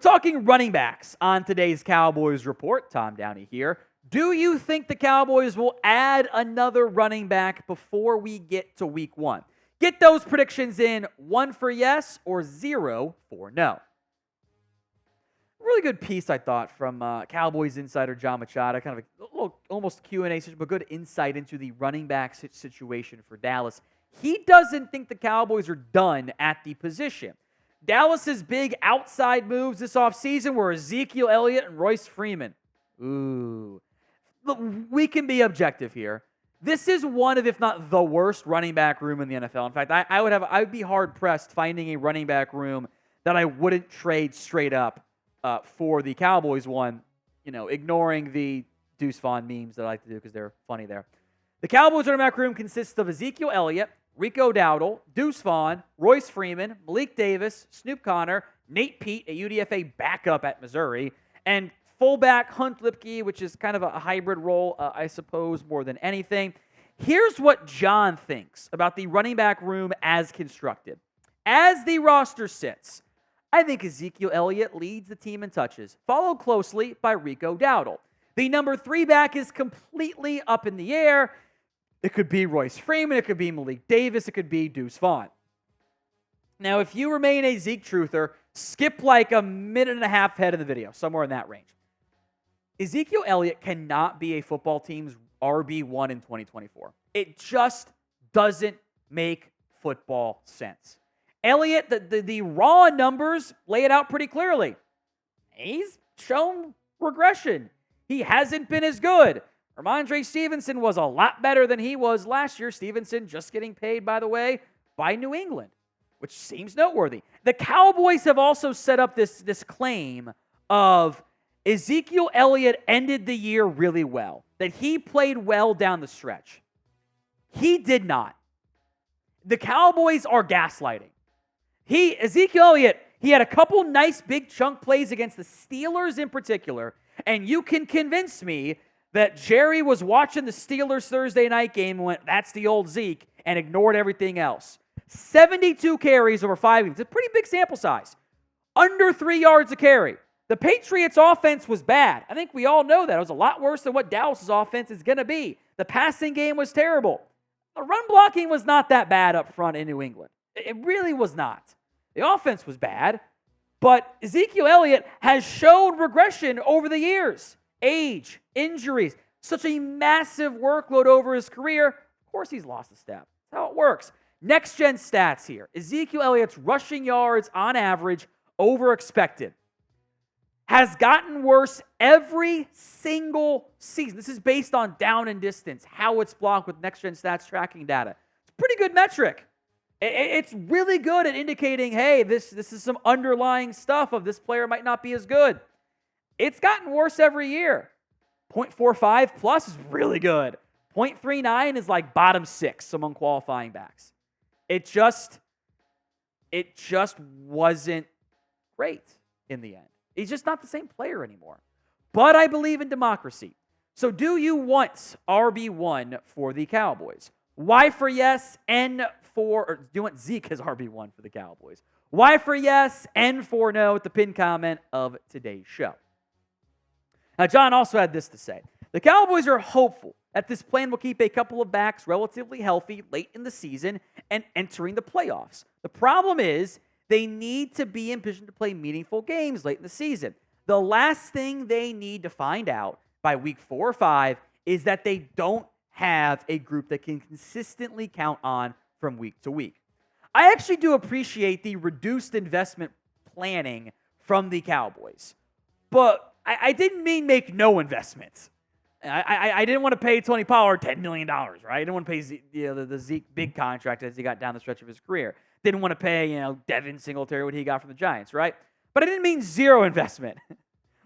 talking running backs on today's Cowboys Report. Tom Downey here. Do you think the Cowboys will add another running back before we get to week 1? Get those predictions in, 1 for yes or 0 for no. Really good piece, I thought, from Cowboys insider Jon Machota. Kind of a little almost Q&A session, but good insight into the running back situation for Dallas. He doesn't think the Cowboys are done at the position. Dallas's big outside moves this offseason were Ezekiel Elliott and Royce Freeman. Ooh. Look, we can be objective here. This is one of, if not the worst, running back room in the NFL. In fact, I would be hard-pressed finding a running back room that I wouldn't trade straight up for the Cowboys one, ignoring the Deuce Vaughn memes that I like to do because they're funny there. The Cowboys running back room consists of Ezekiel Elliott, Rico Dowdle, Deuce Vaughn, Royce Freeman, Malik Davis, Snoop Connor, Nate Pete, a UDFA backup at Missouri, and fullback Hunt Lipke, which is kind of a hybrid role, I suppose, more than anything. Here's what John thinks about the running back room as constructed. As the roster sits, I think Ezekiel Elliott leads the team in touches, followed closely by Rico Dowdle. The number 3 back is completely up in the air. It could be Royce Freeman, it could be Malik Davis, it could be Deuce Vaughn. Now, if you remain a Zeke truther, skip like a minute and a half ahead of the video, somewhere in that range. Ezekiel Elliott cannot be a football team's RB1 in 2024. It just doesn't make football sense. Elliott, the raw numbers lay it out pretty clearly. He's shown regression. He hasn't been as good. Ramondre Stevenson was a lot better than he was last year. Stevenson just getting paid, by the way, by New England, which seems noteworthy. The Cowboys have also set up this claim of Ezekiel Elliott ended the year really well, that he played well down the stretch. He did not. The Cowboys are gaslighting. Ezekiel Elliott, he had a couple nice big chunk plays against the Steelers in particular, and you can convince me that Jerry was watching the Steelers Thursday night game and went, that's the old Zeke, and ignored everything else. 72 carries over 5 games. It's a pretty big sample size. Under 3 yards a carry. The Patriots' offense was bad. I think we all know that. It was a lot worse than what Dallas' offense is going to be. The passing game was terrible. The run blocking was not that bad up front in New England. It really was not. The offense was bad, but Ezekiel Elliott has showed regression over the years. Age, injuries, such a massive workload over his career. Of course he's lost a step. That's how it works. Next-gen stats here. Ezekiel Elliott's rushing yards on average over expected has gotten worse every single season. This is based on down and distance, how it's blocked with next-gen stats tracking data. It's a pretty good metric. It's really good at indicating, hey, this is some underlying stuff of this player might not be as good. It's gotten worse every year. 0.45 plus is really good. 0.39 is like bottom 6 among qualifying backs. It just wasn't great in the end. He's just not the same player anymore. But I believe in democracy. So do you want RB1 for the Cowboys? Y for yes, N for, or do you want Zeke as RB1 for the Cowboys? Y for yes, N for no at the pinned comment of today's show. Now, John also had this to say. The Cowboys are hopeful that this plan will keep a couple of backs relatively healthy late in the season and entering the playoffs. The problem is they need to be in position to play meaningful games late in the season. The last thing they need to find out by week 4 or 5 is that they don't have a group that can consistently count on from week to week. I actually do appreciate the reduced investment planning from the Cowboys, but I didn't mean make no investments. I didn't want to pay Tony Pollard $10 million, right? I didn't want to pay the Zeke big contract as he got down the stretch of his career. Didn't want to pay, Devin Singletary what he got from the Giants, right? But I didn't mean zero investment, which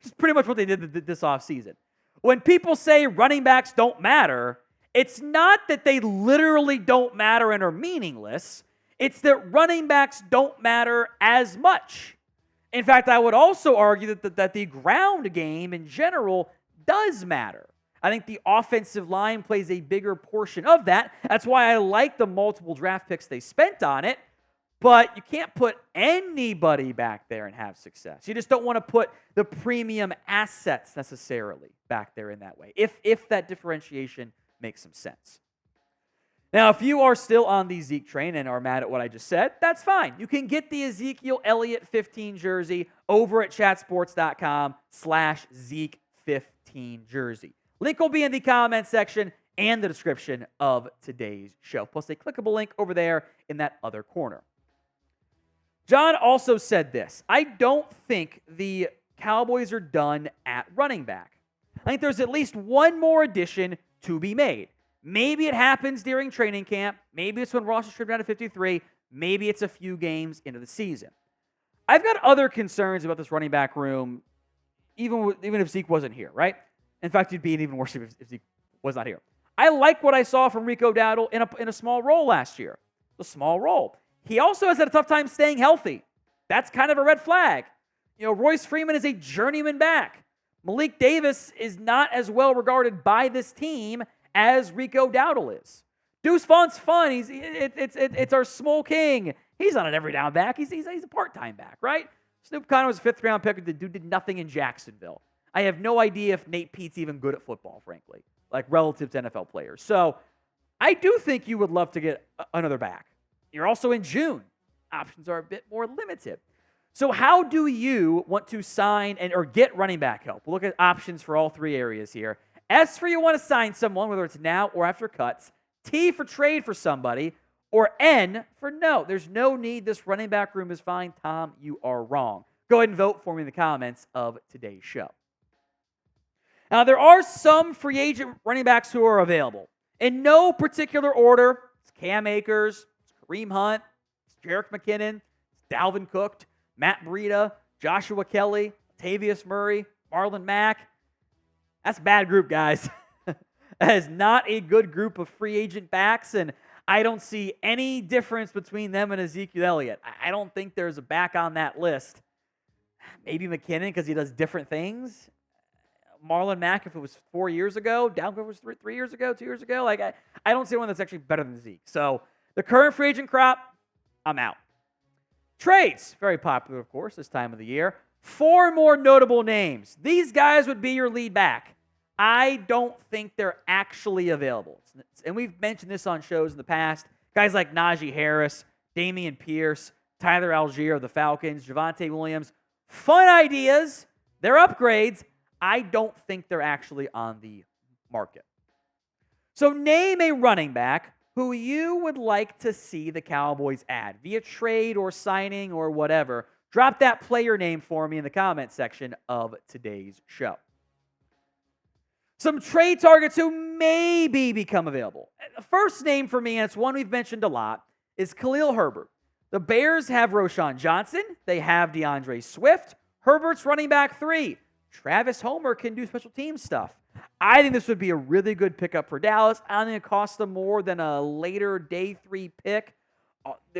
is pretty much what they did this offseason. When people say running backs don't matter, it's not that they literally don't matter and are meaningless. It's that running backs don't matter as much. In fact, I would also argue that the ground game in general does matter. I think the offensive line plays a bigger portion of that. That's why I like the multiple draft picks they spent on it. But you can't put anybody back there and have success. You just don't want to put the premium assets necessarily back there in that way, if that differentiation makes some sense. Now, if you are still on the Zeke train and are mad at what I just said, that's fine. You can get the Ezekiel Elliott 15 jersey over at chatsports.com/Zeke15 jersey. Link will be in the comment section and the description of today's show, plus a clickable link over there in that other corner. Jon also said this: I don't think the Cowboys are done at running back. I think there's at least one more addition to be made. Maybe it happens during training camp. Maybe it's when Ross is trimmed down to 53. Maybe it's a few games into the season. I've got other concerns about this running back room, even if Zeke wasn't here, right? In fact, you'd be even worse if Zeke was not here. I like what I saw from Rico Dowdle in a small role last year. A small role. He also has had a tough time staying healthy. That's kind of a red flag. Royce Freeman is a journeyman back. Malik Davis is not as well regarded by this team as Rico Dowdle is. Deuce Vaughn's fun. It's our small king. He's not an every down back. He's a part-time back, right? Snoop Conner was a 5th-round pick. The dude did nothing in Jacksonville. I have no idea if Nate Pete's even good at football, frankly, like relative to NFL players. So I do think you would love to get another back. You're also in June. Options are a bit more limited. So how do you want to sign or get running back help? We'll look at options for all three areas here. S for you want to sign someone, whether it's now or after cuts. T for trade for somebody. Or N for no. There's no need. This running back room is fine. Tom, you are wrong. Go ahead and vote for me in the comments of today's show. Now, there are some free agent running backs who are available. In no particular order, it's Cam Akers, it's Kareem Hunt, it's Jerick McKinnon, it's Dalvin Cook, Matt Breida, Joshua Kelly, Tavius Murray, Marlon Mack. That's a bad group, guys. That is not a good group of free agent backs, and I don't see any difference between them and Ezekiel Elliott. I don't think there's a back on that list. Maybe McKinnon because he does different things. Marlon Mack, if it was 4 years ago. Dalvin was 3 years ago, 2 years ago. I don't see one that's actually better than Zeke. So the current free agent crop, I'm out. Trades, very popular, of course, this time of the year. 4 more notable names. These guys would be your lead back. I don't think they're actually available. And we've mentioned this on shows in the past. Guys like Najee Harris, Damian Pierce, Tyler Algier of the Falcons, Javonte Williams. Fun ideas. They're upgrades. I don't think they're actually on the market. So name a running back who you would like to see the Cowboys add via trade or signing or whatever. Drop that player name for me in the comment section of today's show. Some trade targets who maybe become available. The first name for me, and it's one we've mentioned a lot, is Khalil Herbert. The Bears have Roschon Johnson. They have DeAndre Swift. Herbert's running back 3. Travis Homer can do special team stuff. I think this would be a really good pickup for Dallas. I don't think it costs them more than a later day 3 pick.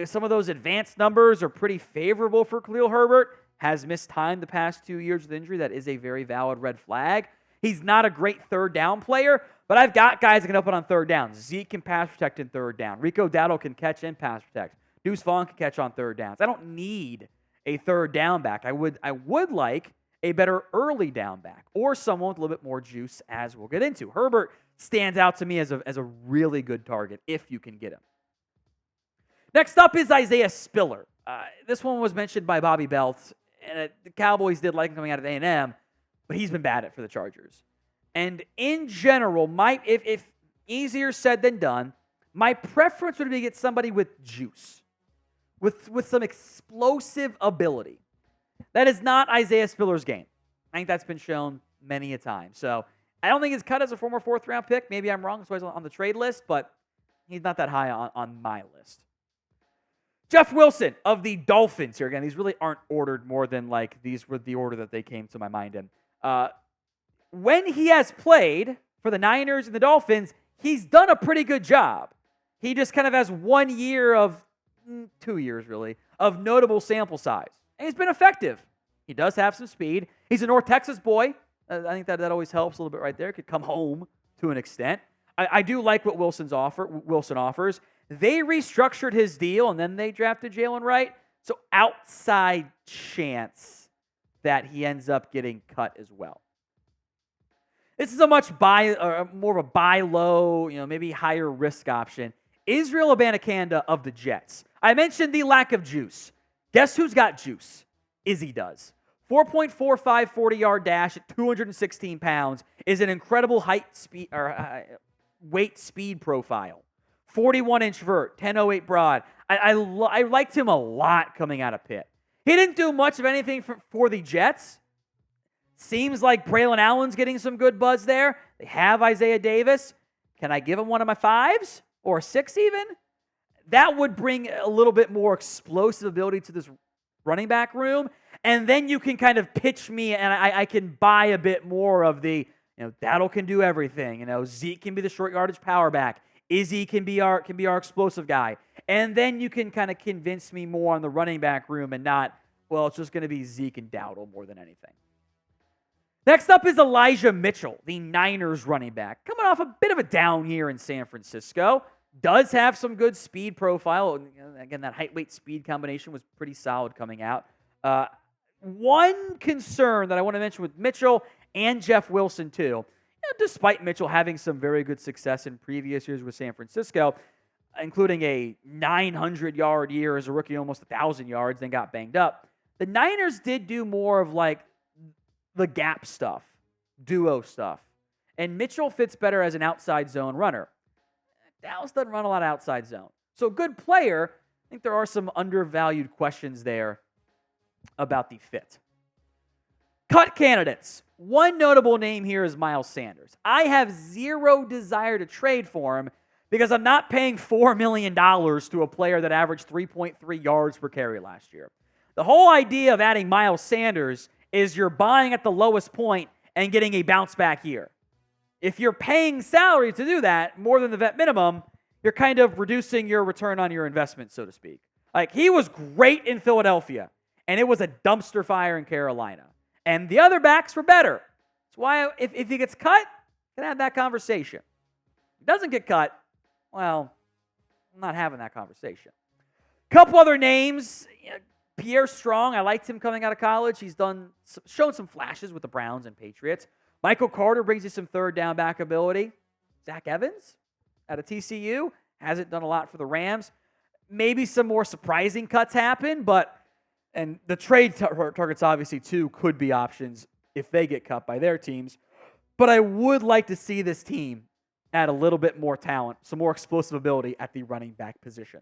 Some of those advanced numbers are pretty favorable for Khalil Herbert. Has missed time the past 2 years with injury. That is a very valid red flag. He's not a great third down player, but I've got guys that can help it on third down. Zeke can pass protect in third down. Rico Dowdle can catch and pass protect. Deuce Vaughn can catch on third downs. I don't need a third down back. I would like a better early down back or someone with a little bit more juice, as we'll get into. Herbert stands out to me as a really good target if you can get him. Next up is Isaiah Spiller. This one was mentioned by Bobby Belt, and the Cowboys did like him coming out of A&M, but he's been bad at for the Chargers. And in general, if easier said than done, my preference would be to get somebody with juice, with some explosive ability. That is not Isaiah Spiller's game. I think that's been shown many a time. So I don't think he's cut as a former 4th-round pick. Maybe I'm wrong. So he's on the trade list, but he's not that high on my list. Jeff Wilson of the Dolphins here. Again, these really aren't ordered more than like these were the order that they came to my mind in. When he has played for the Niners and the Dolphins, he's done a pretty good job. He just kind of has 1 year of, 2 years really, of notable sample size. And he's been effective. He does have some speed. He's a North Texas boy. I think that always helps a little bit right there. Could come home to an extent. I do like what Wilson offers. They restructured his deal, and then they drafted Jalen Wright. So outside chance that he ends up getting cut as well. This is a much more of a buy low, maybe higher risk option. Israel Abanikanda of the Jets. I mentioned the lack of juice. Guess who's got juice? Izzy does. 4.45 40-yard dash at 216 pounds is an incredible weight speed profile. 41-inch vert, 10.08 broad. I liked him a lot coming out of Pitt. He didn't do much of anything for the Jets. Seems like Braylon Allen's getting some good buzz there. They have Isaiah Davis. Can I give him one of my 5s or 6 even? That would bring a little bit more explosive ability to this running back room. And then you can kind of pitch me, and I can buy a bit more of the, Dowdle can do everything. Zeke can be the short yardage power back. Izzy can be our explosive guy. And then you can kind of convince me more on the running back room and not, well, it's just going to be Zeke and Dowdle more than anything. Next up is Elijah Mitchell, the Niners running back. Coming off a bit of a down year in San Francisco. Does have some good speed profile. Again, that height-weight speed combination was pretty solid coming out. One concern that I want to mention with Mitchell and Jeff Wilson too, despite Mitchell having some very good success in previous years with San Francisco, including a 900-yard year as a rookie, almost 1,000 yards, then got banged up. The Niners did do more of like the gap stuff, duo stuff. And Mitchell fits better as an outside zone runner. Dallas doesn't run a lot of outside zone. So good player. I think there are some undervalued questions there about the fit. Cut candidates. One notable name here is Miles Sanders. I have zero desire to trade for him because I'm not paying $4 million to a player that averaged 3.3 yards per carry last year. The whole idea of adding Miles Sanders is you're buying at the lowest point and getting a bounce back year. If you're paying salary to do that, more than the vet minimum, you're kind of reducing your return on your investment, so to speak. Like, he was great in Philadelphia, and it was a dumpster fire in Carolina. And the other backs were better. That's why if he gets cut, can have that conversation. If he doesn't get cut, well, I'm not having that conversation. Couple other names. Pierre Strong, I liked him coming out of college. He's shown some flashes with the Browns and Patriots. Michael Carter brings you some third down back ability. Zach Evans out of TCU hasn't done a lot for the Rams. Maybe some more surprising cuts happen, and the trade targets obviously too could be options if they get cut by their teams. But I would like to see this team add a little bit more talent, some more explosive ability at the running back position.